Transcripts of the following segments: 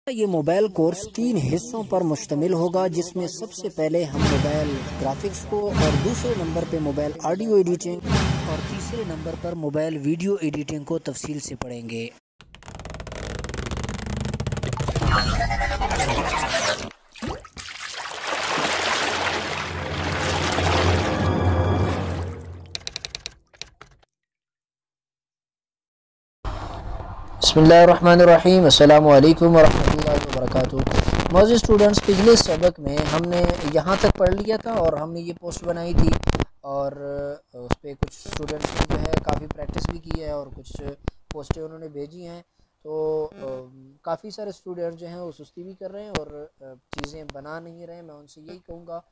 ये mobile course 3 हिस्सों पर मुश्तमिल होगा, जिसमें सबसे पहले हम मोबाइल ग्राफिक्स को, और दूसरे नंबर पे मोबाइल ऑडियो एडिटिंग, और तीसरे नंबर पर मोबाइल वीडियो एडिटिंग को तफसील से पढ़ेंगे। बिस्मिल्लाहिर्रहमानिर्रहीम, अस्सलामु अलैकुम वरहमतुल्लाहि वबरकातुहू। मौजूद स्टूडेंट्स, पिछले सबक में हमने यहाँ तक पढ़ लिया था और हमने ये पोस्ट बनाई थी, और उस पर कुछ स्टूडेंट्स ने जो है काफ़ी प्रैक्टिस भी की है और कुछ पोस्टें उन्होंने भेजी हैं। तो काफ़ी सारे स्टूडेंट्स जो हैं वो सुस्ती भी कर रहे हैं और चीज़ें बना नहीं रहे हैं। मैं उनसे यही कहूँगा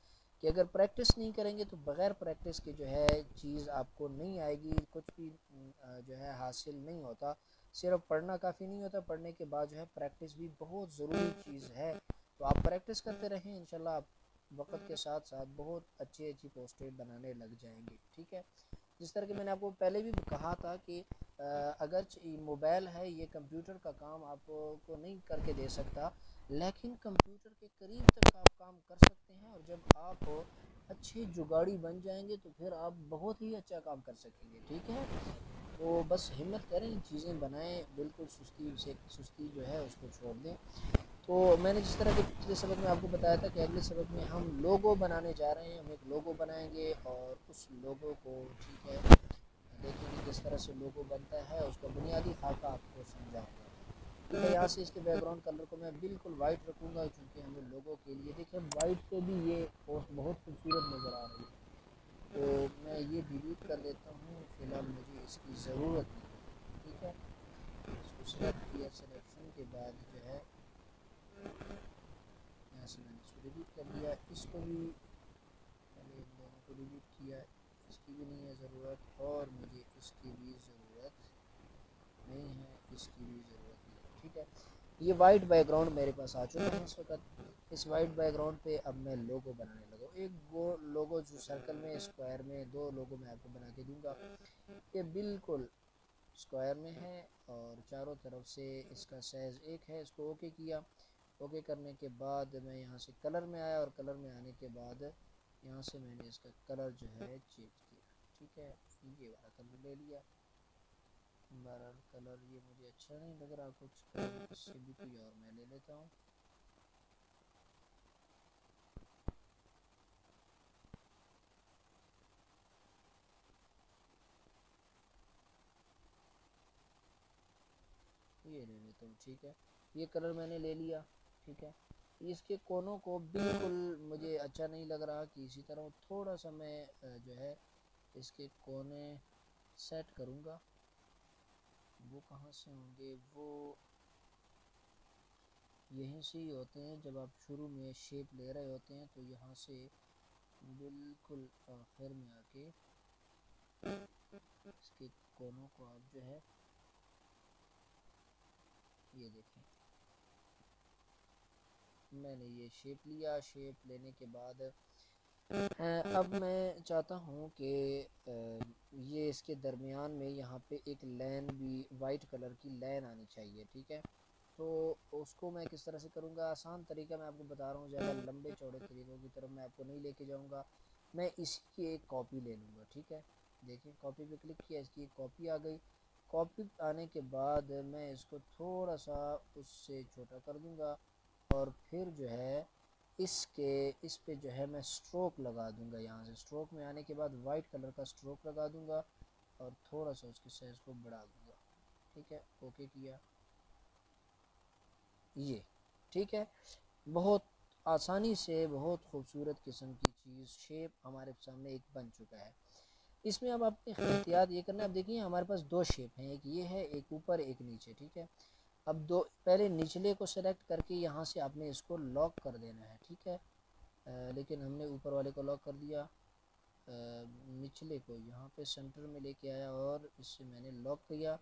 कि अगर प्रैक्टिस नहीं करेंगे तो बग़ैर प्रैक्टिस के जो है चीज़ आपको नहीं आएगी, कुछ भी जो है हासिल नहीं होता। सिर्फ पढ़ना काफ़ी नहीं होता, पढ़ने के बाद जो है प्रैक्टिस भी बहुत ज़रूरी चीज़ है। तो आप प्रैक्टिस करते रहें, इंशाल्लाह आप वक्त के साथ साथ बहुत अच्छी अच्छी पोस्टें बनाने लग जाएंगे। ठीक है, जिस तरह कि मैंने आपको पहले भी कहा था कि अगर मोबाइल है, ये कंप्यूटर का काम आपको नहीं करके दे सकता, लेकिन कंप्यूटर के करीब तक आप काम कर सकते हैं। और जब आप अच्छे जुगाड़ी बन जाएंगे तो फिर आप बहुत ही अच्छा काम कर सकेंगे। ठीक है, तो बस हिम्मत करें, चीज़ें बनाएं, बिल्कुल सुस्ती जो है उसको छोड़ दें। तो मैंने जिस तरह के पिछले सबक में आपको बताया था कि अगले सबक में हम लोगो बनाने जा रहे हैं। हम एक लोगो बनाएंगे और उस लोगो को, ठीक है, देखेंगे किस तरह से लोगो बनता है, उसका बुनियादी खाका आपको समझाऊंगा। ठीक है, यहाँ से इसके बैकग्राउंड कलर को मैं बिल्कुल वाइट रखूँगा, क्योंकि हमें लोगों के लिए, देखिए वाइट पे भी ये पोस्ट बहुत खूबसूरत नज़र आ रही है। तो मैं ये डिलीट कर देता हूँ, फ़िलहाल मुझे इसकी ज़रूरत नहीं है। ठीक है, इसको सेलेक्ट किया, सिलेक्शन के बाद जो है यहाँ से मैंने इसको डिलीट कर दिया। इसको भी पहले इन दोनों को डिलीट किया, इसकी भी नहीं है ज़रूरत, और मुझे इसकी भी ज़रूरत नहीं है, इसकी भी ज़रूरत नहीं है। ठीक है, ये वाइट बैकग्राउंड मेरे पास आ चुका है इस वक्त। इस वाइट बैकग्राउंड पे अब मैं लोगो बनाने लगा। एक वो लोगो जो सर्कल में, स्क्वायर में, दो लोगो मैं आपको बना के दूंगा। ये बिल्कुल स्क्वायर में है और चारों तरफ से इसका साइज़ एक है। इसको ओके किया। ओके करने के बाद मैं यहाँ से कलर में आया, और कलर में आने के बाद यहाँ से मैंने इसका कलर जो है चेंज किया। ठीक है, ये वाला कलर ले लिया। बहरहाल कलर ये मुझे अच्छा नहीं लग रहा, कुछ कलर इससे भी कोई और मैं ले लेता हूँ। ये ले लेता हूँ। ठीक है, ये कलर मैंने ले लिया। ठीक है, इसके कोनों को बिल्कुल मुझे अच्छा नहीं लग रहा कि इसी तरह थोड़ा सा मैं जो है इसके कोने सेट करूँगा। वो कहाँ से होंगे, वो यहीं से ही होते हैं। जब आप शुरू में शेप ले रहे होते हैं तो यहाँ से बिल्कुल आखिर में आके इसके कोनों को आप जो है ये देखें, मैंने ये शेप लिया। शेप लेने के बाद अब मैं चाहता हूँ कि ये इसके दरमियान में यहाँ पे एक लाइन भी, वाइट कलर की लाइन आनी चाहिए। ठीक है, तो उसको मैं किस तरह से करूँगा, आसान तरीका मैं आपको बता रहा हूँ, ज़्यादा लंबे चौड़े तरीक़ों की तरफ मैं आपको नहीं लेके जाऊँगा। मैं इसकी एक कॉपी ले लूँगा। ठीक है, देखिए कॉपी पे क्लिक किया, इसकी एक कॉपी आ गई। कॉपी आने के बाद मैं इसको थोड़ा सा उससे छोटा कर दूँगा, और फिर जो है इस पे जो है मैं स्ट्रोक लगा दूंगा। यहाँ से स्ट्रोक में आने के बाद वाइट कलर का स्ट्रोक लगा दूंगा और थोड़ा सा उसके साइज़ को बढ़ा दूंगा। ठीक है, ओके किया, ये ठीक है। बहुत आसानी से बहुत खूबसूरत किस्म की चीज़, शेप हमारे सामने एक बन चुका है। इसमें अब आपने एहतियात ये करना है। अब देखिए हमारे पास दो शेप हैं, एक ये है, एक ऊपर, एक नीचे। ठीक है, अब दो, पहले निचले को सेलेक्ट करके यहाँ से आपने इसको लॉक कर देना है। ठीक है, लेकिन हमने ऊपर वाले को लॉक कर दिया, निचले को यहाँ पे सेंटर में लेके आया और इससे मैंने लॉक किया।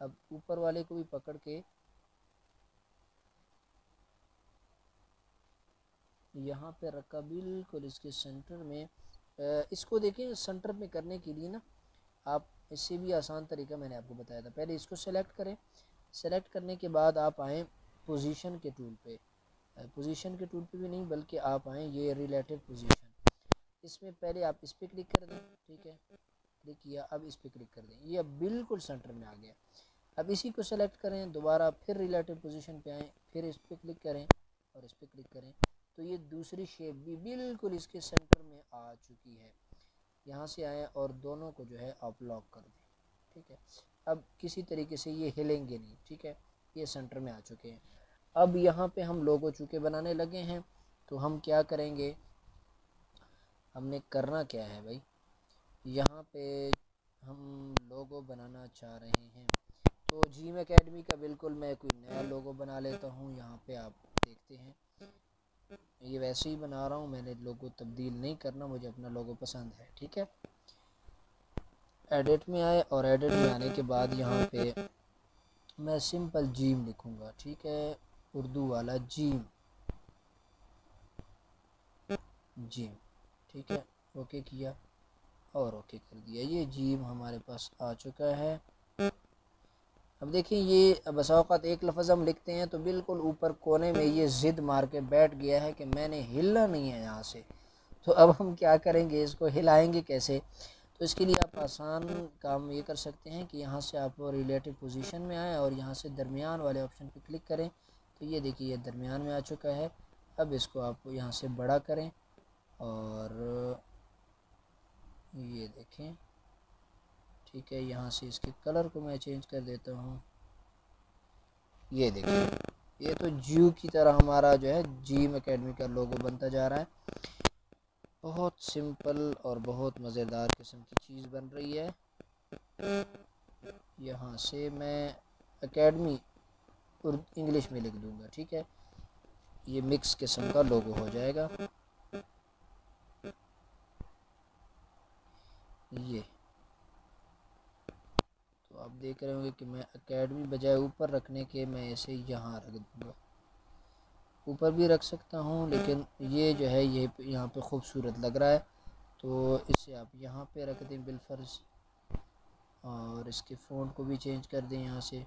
अब ऊपर वाले को भी पकड़ के यहाँ पे रखा, बिल्कुल इसके सेंटर में। इसको देखिए, सेंटर में करने के लिए ना आप, इससे भी आसान तरीका मैंने आपको बताया था। पहले इसको सेलेक्ट करें, सेलेक्ट करने के बाद आप आएँ पोजीशन के टूल पे, पोजीशन के टूल पे भी नहीं बल्कि आप आएँ ये रिलेटिव पोजीशन, इसमें पहले आप इस पर क्लिक कर दें, ठीक है, क्लिक किया, अब इस पर क्लिक कर दें, ये अब बिल्कुल सेंटर में आ गया। अब इसी को सेलेक्ट करें, दोबारा फिर रिलेटिव पोजीशन पे आएँ, फिर इस पर क्लिक करें और इस पर क्लिक करें, तो ये दूसरी शेप भी बिल्कुल इसके सेंटर में आ चुकी है। यहाँ से आए और दोनों को जो है आप लॉक कर दें, ठीक है। अब किसी तरीके से ये हिलेंगे नहीं, ठीक है, ये सेंटर में आ चुके हैं। अब यहाँ पे हम लोगो चूँकि बनाने लगे हैं तो हम क्या करेंगे, हमने करना क्या है भाई, यहाँ पे हम लोगो बनाना चाह रहे हैं तो जिम एकेडमी का बिल्कुल मैं कोई नया लोगो बना लेता हूँ। यहाँ पे आप देखते हैं ये वैसे ही बना रहा हूँ, मैंने लोगो तब्दील नहीं करना, मुझे अपना लोगो पसंद है, ठीक है। एडिट में आए और एडिट में आने के बाद यहाँ पे मैं सिंपल जिम लिखूँगा, ठीक है, उर्दू वाला जिम, जिम, ठीक है, ओके किया और ओके कर दिया, ये जिम हमारे पास आ चुका है। अब देखिए ये बस औक़ात एक लफ्ज़ हम लिखते हैं तो बिल्कुल ऊपर कोने में ये ज़िद मार के बैठ गया है कि मैंने हिलना नहीं है यहाँ से। तो अब हम क्या करेंगे, इसको हिलाएंगे कैसे, तो इसके लिए आप आसान काम ये कर सकते हैं कि यहाँ से आप रिलेटिव पोजीशन में आएँ और यहाँ से दरमियान वाले ऑप्शन पर क्लिक करें, तो ये देखिए ये दरमियान में आ चुका है। अब इसको आप यहाँ से बड़ा करें और ये देखें, ठीक है, यहाँ से इसके कलर को मैं चेंज कर देता हूँ। ये देखिए ये तो जियो की तरह हमारा जो है जिम एकेडमी का लोगो बनता जा रहा है। बहुत सिंपल और बहुत मज़ेदार किस्म की चीज़ बन रही है। यहाँ से मैं एकेडमी इंग्लिश में लिख दूँगा, ठीक है, ये मिक्स किस्म का लोगो हो जाएगा। ये तो आप देख रहे होंगे कि मैं एकेडमी बजाय ऊपर रखने के मैं ऐसे यहाँ रख दूँगा, ऊपर भी रख सकता हूँ लेकिन ये जो है ये यहाँ पे खूबसूरत लग रहा है तो इसे आप यहाँ पे रख दें बिलफर्ज, और इसके फ़ॉन्ट को भी चेंज कर दें यहाँ से।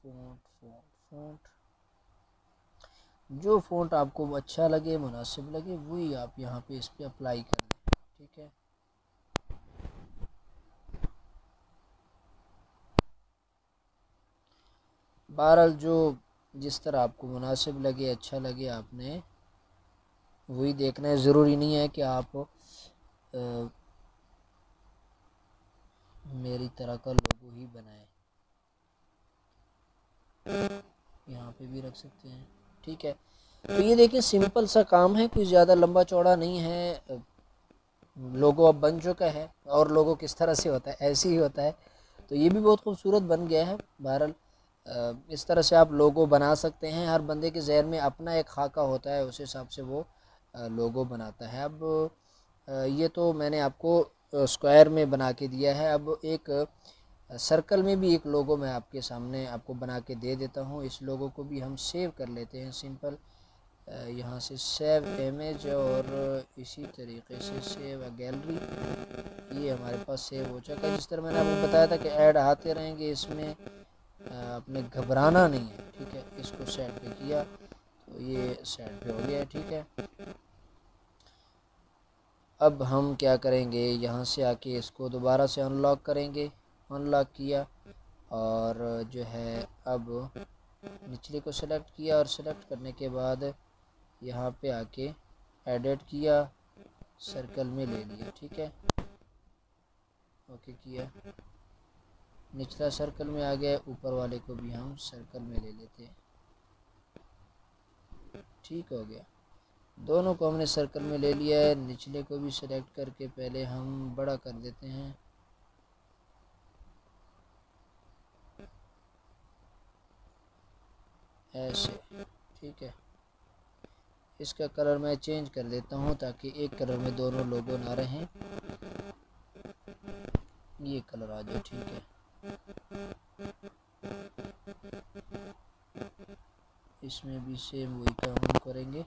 फ़ॉन्ट जो फ़ॉन्ट आपको अच्छा लगे, मुनासिब लगे, वही आप यहाँ पे इस पर अप्लाई कर दें, ठीक है। बहरहाल जो जिस तरह आपको मुनासिब लगे, अच्छा लगे, आपने वही देखना है। ज़रूरी नहीं है कि आप मेरी तरह का लोगो ही बनाएं, यहाँ पे भी रख सकते हैं, ठीक है। तो ये देखिए सिंपल सा काम है, कोई ज़्यादा लंबा चौड़ा नहीं है। लोगो अब बन चुका है और लोगो किस तरह से होता है, ऐसे ही होता है, तो ये भी बहुत खूबसूरत बन गया है। बहरहाल इस तरह से आप लोगो बना सकते हैं। हर बंदे के ज़हन में अपना एक खाका होता है, उस हिसाब से वो लोगो बनाता है। अब ये तो मैंने आपको स्क्वायर में बना के दिया है। अब एक सर्कल में भी एक लोगो मैं आपके सामने आपको बना के दे देता हूँ। इस लोगो को भी हम सेव कर लेते हैं सिंपल, यहाँ से सेव इमेज और इसी तरीके से सेव गैलरी, ये हमारे पास सेव हो चुका है। जिस तरह मैंने आपको बताया था कि ऐड आते रहेंगे, इसमें आपने घबराना नहीं है, ठीक है। इसको सेट पे किया तो ये सेट पे हो गया, ठीक है। अब हम क्या करेंगे, यहाँ से आके इसको दोबारा से अनलॉक करेंगे, अनलॉक किया और जो है अब निचले को सेलेक्ट किया और सेलेक्ट करने के बाद यहाँ पे आके एडिट किया, सर्कल में ले लिया, ठीक है, ओके किया, निचला सर्कल में आ गया, ऊपर वाले को भी हम सर्कल में ले लेते हैं, ठीक हो गया। दोनों को हमने सर्कल में ले लिया है। निचले को भी सेलेक्ट करके पहले हम बड़ा कर देते हैं, ऐसे, ठीक है। इसका कलर मैं चेंज कर देता हूँ ताकि एक कलर में दोनों लोगो ना रहें, ये कलर आ जाए, ठीक है। इसमें भी सेम वही काम हम करेंगे।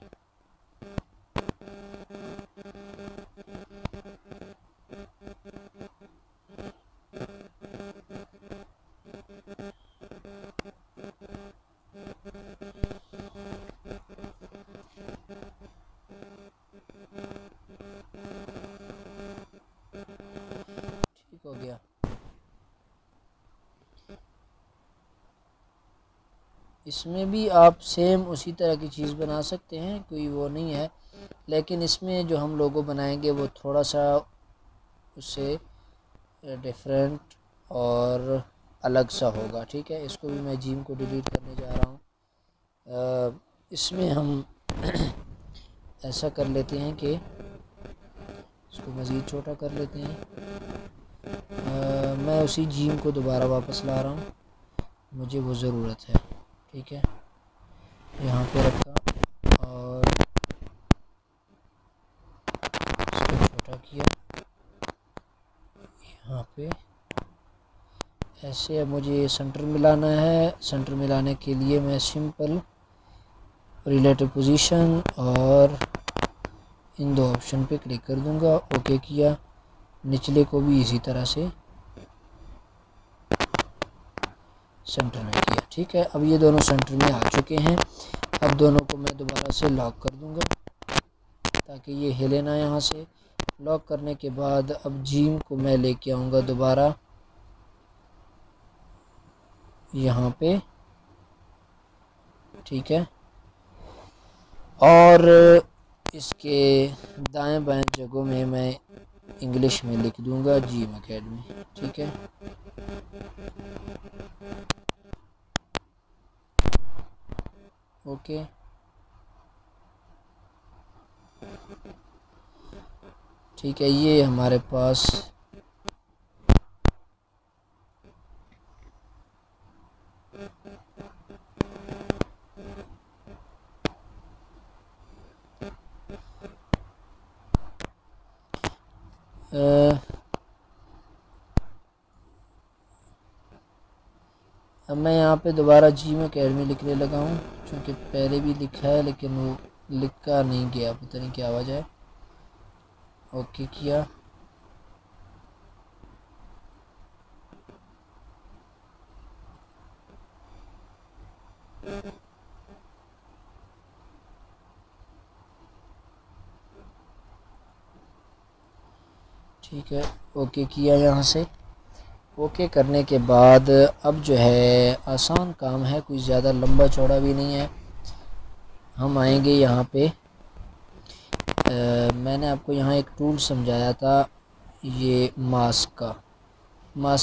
इसमें भी आप सेम उसी तरह की चीज़ बना सकते हैं, कोई वो नहीं है, लेकिन इसमें जो हम लोगो बनाएंगे वो थोड़ा सा उससे डिफरेंट और अलग सा होगा। ठीक है, इसको भी मैं जिम को डिलीट करने जा रहा हूँ। इसमें हम ऐसा कर लेते हैं कि इसको मज़ीद छोटा कर लेते हैं। मैं उसी जिम को दोबारा वापस ला रहा हूँ, मुझे वो ज़रूरत है। ठीक है, यहाँ पे रखा और इसको छोटा किया यहाँ पे ऐसे। अब मुझे सेंटर मिलाना है। सेंटर मिलाने के लिए मैं सिंपल रिलेटिव पोजीशन और इन दो ऑप्शन पे क्लिक कर दूंगा। ओके किया, निचले को भी इसी तरह से सेंटर में किया। ठीक है, अब ये दोनों सेंटर में आ चुके हैं। अब दोनों को मैं दोबारा से लॉक कर दूंगा ताकि ये हिले ना यहाँ से। लॉक करने के बाद अब जिम को मैं लेके आऊँगा दोबारा यहाँ पे। ठीक है, और इसके दाएं बाएं जगहों में मैं इंग्लिश में लिख दूंगा जिम एकेडमी। ठीक है, ओके। ठीक है, ये हमारे पास अब मैं यहाँ पे दोबारा जिम एकेडमी लिखने लगा हूँ, क्योंकि पहले भी लिखा है लेकिन वो लिखा नहीं गया, पता नहीं क्या वजह है। ओके किया, ठीक है, ओके किया यहाँ से। ओके करने के बाद अब जो है आसान काम है, कोई ज़्यादा लंबा चौड़ा भी नहीं है। हम आएंगे यहाँ पे। मैंने आपको यहाँ एक टूल समझाया था, ये मास्क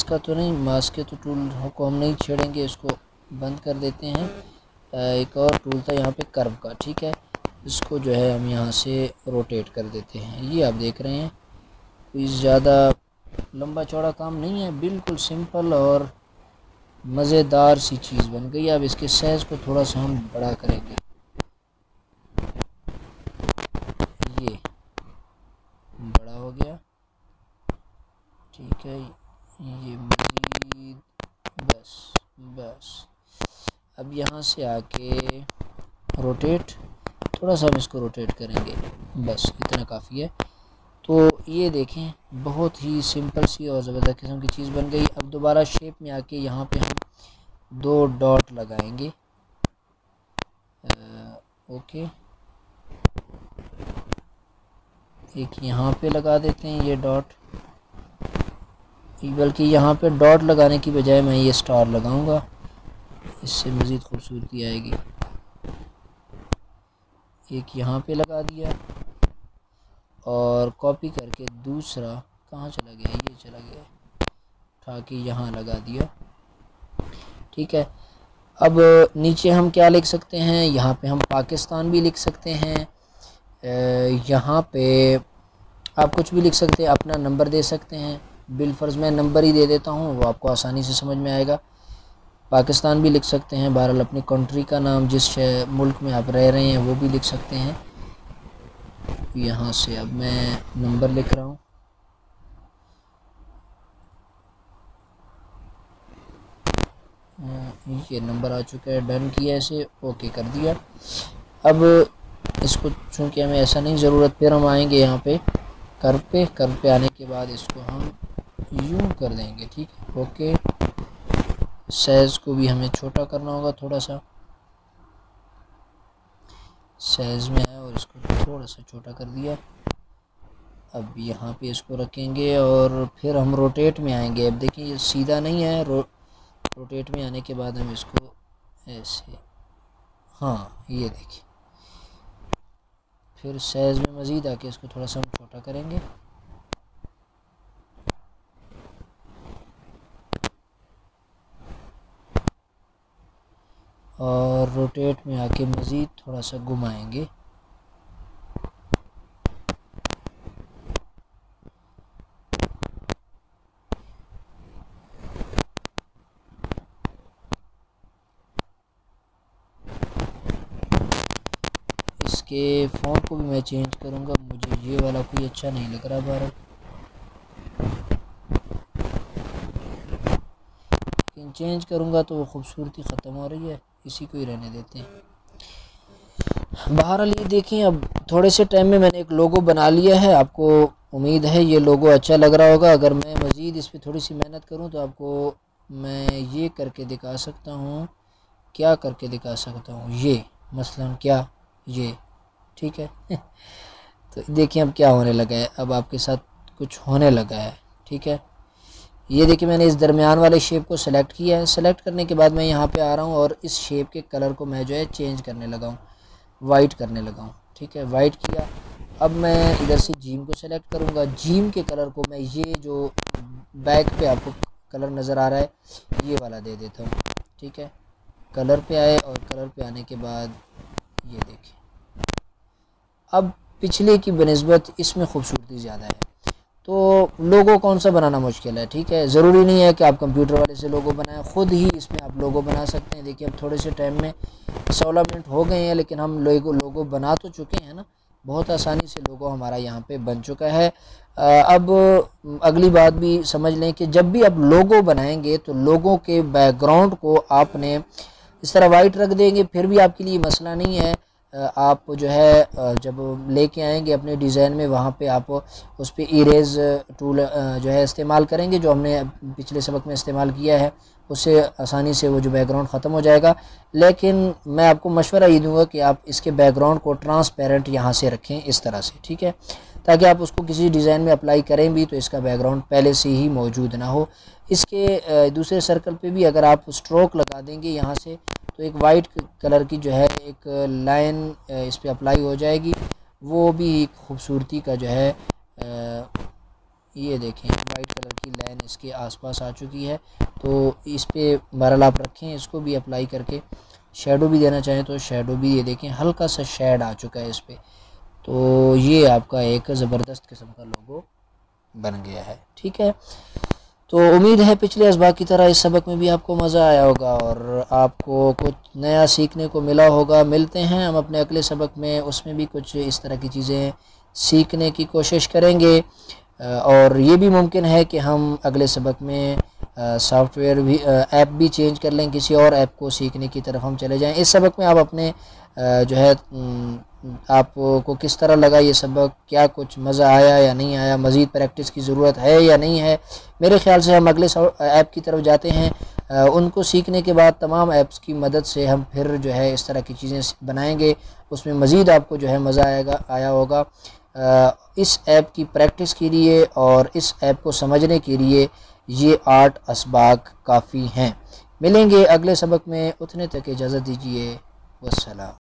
का तो नहीं, मास्क के तो टूल को हम नहीं छेड़ेंगे, इसको बंद कर देते हैं। एक और टूल था यहाँ पे कर्व का। ठीक है, इसको जो है हम यहाँ से रोटेट कर देते हैं। ये आप देख रहे हैं, कोई ज़्यादा लंबा चौड़ा काम नहीं है, बिल्कुल सिंपल और मज़ेदार सी चीज़ बन गई। अब इसके साइज़ को थोड़ा सा हम बड़ा करेंगे, ये बड़ा हो गया। ठीक है, ये मज़ीद बस अब यहाँ से आके रोटेट, थोड़ा सा हम इसको रोटेट करेंगे, बस इतना काफ़ी है। तो ये देखें, बहुत ही सिंपल सी और ज़बरदस्त किस्म की चीज़ बन गई। अब दोबारा शेप में आके यहाँ पे हम 2 डॉट लगाएंगे। ओके, एक यहाँ पे लगा देते हैं ये डॉट, बल्कि यहाँ पे डॉट लगाने की बजाय मैं ये स्टार लगाऊंगा, इससे मज़ीद खूबसूरती आएगी। एक यहाँ पे लगा दिया और कॉपी करके दूसरा कहाँ चला गया, ये चला गया, उठा के यहाँ लगा दिया। ठीक है, अब नीचे हम क्या लिख सकते हैं, यहाँ पे हम पाकिस्तान भी लिख सकते हैं। यहाँ पे आप कुछ भी लिख सकते हैं, अपना नंबर दे सकते हैं। बिलफर्ज मैं नंबर ही दे देता हूँ, वो आपको आसानी से समझ में आएगा। पाकिस्तान भी लिख सकते हैं, बहरहाल अपनी कंट्री का नाम जिस मुल्क में आप रह रहे हैं वो भी लिख सकते हैं। यहाँ से अब मैं नंबर लिख रहा हूँ, ये नंबर आ चुका है, डन किया, ऐसे ओके कर दिया। अब इसको चूँकि हमें ऐसा नहीं ज़रूरत, फिर हम आएंगे यहाँ पे कर्व पे आने के बाद इसको हम यूँ कर देंगे। ठीक है, ओके। साइज़ को भी हमें छोटा करना होगा, थोड़ा सा साइज़ में है और इसको थोड़ा सा छोटा कर दिया। अब यहाँ पे इसको रखेंगे और फिर हम रोटेट में आएंगे। अब देखिए ये सीधा नहीं है, रोटेट में आने के बाद हम इसको ऐसे हाँ ये देखिए, फिर साइज़ में मज़ीद आके इसको थोड़ा सा हम छोटा करेंगे। और रोटेट में आके मज़ीद थोड़ा सा घुमाएंगे। इसके फ़ॉन्ट को भी मैं चेंज करूँगा, मुझे ये वाला कोई अच्छा नहीं लग रहा बहरहाल, लेकिन चेंज करूँगा तो वो खूबसूरती ख़त्म हो रही है, इसी को ही रहने देते हैं। बहरहाल ये देखें, अब थोड़े से टाइम में मैंने एक लोगो बना लिया है। आपको उम्मीद है ये लोगो अच्छा लग रहा होगा। अगर मैं मज़ीद इस पर थोड़ी सी मेहनत करूँ तो आपको मैं ये करके दिखा सकता हूँ। क्या करके दिखा सकता हूँ, ये मसलन क्या, ये ठीक है। तो देखिए अब क्या होने लगा है, अब आपके साथ कुछ होने लगा है, ठीक है। ये देखिए मैंने इस दरमियान वाले शेप को सेलेक्ट किया है। सेलेक्ट करने के बाद मैं यहाँ पे आ रहा हूँ और इस शेप के कलर को मैं जो है चेंज करने लगा हूँ, वाइट करने लगा हूँ, ठीक है। वाइट किया, अब मैं इधर से जीम को सेलेक्ट करूँगा। जीम के कलर को मैं ये जो बैक पे आपको कलर नज़र आ रहा है ये वाला दे देता हूँ, ठीक है। कलर पे आए और कलर पे आने के बाद ये देखिए, अब पिछले की बनिस्बत इसमें खूबसूरती ज़्यादा है। तो लोगो कौन सा बनाना मुश्किल है, ठीक है। ज़रूरी नहीं है कि आप कंप्यूटर वाले से लोगो बनाएं, ख़ुद ही इसमें आप लोगो बना सकते हैं। देखिए अब थोड़े से टाइम में 16 मिनट हो गए हैं, लेकिन हम लोगो बना तो चुके हैं ना, बहुत आसानी से लोगो हमारा यहाँ पे बन चुका है। अब अगली बात भी समझ लें कि जब भी आप लोगो बनाएंगे तो लोगों के बैकग्राउंड को आपने इस तरह वाइट रख देंगे, फिर भी आपके लिए मसला नहीं है। आप जो है जब लेके आएंगे अपने डिज़ाइन में, वहाँ पे आप उस पर इरेज टूल जो है इस्तेमाल करेंगे, जो हमने पिछले सबक में इस्तेमाल किया है, उससे आसानी से वो जो बैकग्राउंड ख़त्म हो जाएगा। लेकिन मैं आपको मशवरा ये दूंगा कि आप इसके बैकग्राउंड को ट्रांसपेरेंट यहाँ से रखें इस तरह से, ठीक है, ताकि आप उसको किसी डिज़ाइन में अप्लाई करें भी तो इसका बैकग्राउंड पहले से ही मौजूद ना हो। इसके दूसरे सर्कल पे भी अगर आप स्ट्रोक लगा देंगे यहाँ से, तो एक वाइट कलर की जो है एक लाइन इस पर अप्लाई हो जाएगी, वो भी एक खूबसूरती का जो है ये देखें वाइट कलर की लाइन इसके आसपास आ चुकी है। तो इस पे बहरहाल आप रखें, इसको भी अप्लाई करके शेडो भी देना चाहें तो शेडो भी, ये देखें हल्का सा शेड आ चुका है इस पर। तो ये आपका एक ज़बरदस्त किस्म का लोगो बन गया है, ठीक है। तो उम्मीद है पिछले असबाक की तरह इस सबक में भी आपको मज़ा आया होगा और आपको कुछ नया सीखने को मिला होगा। मिलते हैं हम अपने अगले सबक में, उसमें भी कुछ इस तरह की चीज़ें सीखने की कोशिश करेंगे। और ये भी मुमकिन है कि हम अगले सबक में सॉफ्टवेयर भी ऐप भी चेंज कर लें, किसी और ऐप को सीखने की तरफ हम चले जाएं। इस सबक में आप अपने जो है आपको किस तरह लगा ये सबक, क्या कुछ मज़ा आया या नहीं आया, मज़ीद प्रैक्टिस की ज़रूरत है या नहीं है। मेरे ख़्याल से हम अगले ऐप की तरफ जाते हैं। उनको सीखने के बाद तमाम ऐप्स की मदद से हम फिर जो है इस तरह की चीज़ें बनाएंगे, उसमें मज़ीद आपको जो है मज़ा आया होगा। इस ऐप की प्रैक्टिस के लिए और इस ऐप को समझने के लिए ये 8 असबाक काफ़ी हैं। मिलेंगे अगले सबक में, उतने तक इजाज़त दीजिए। वस्सलाम।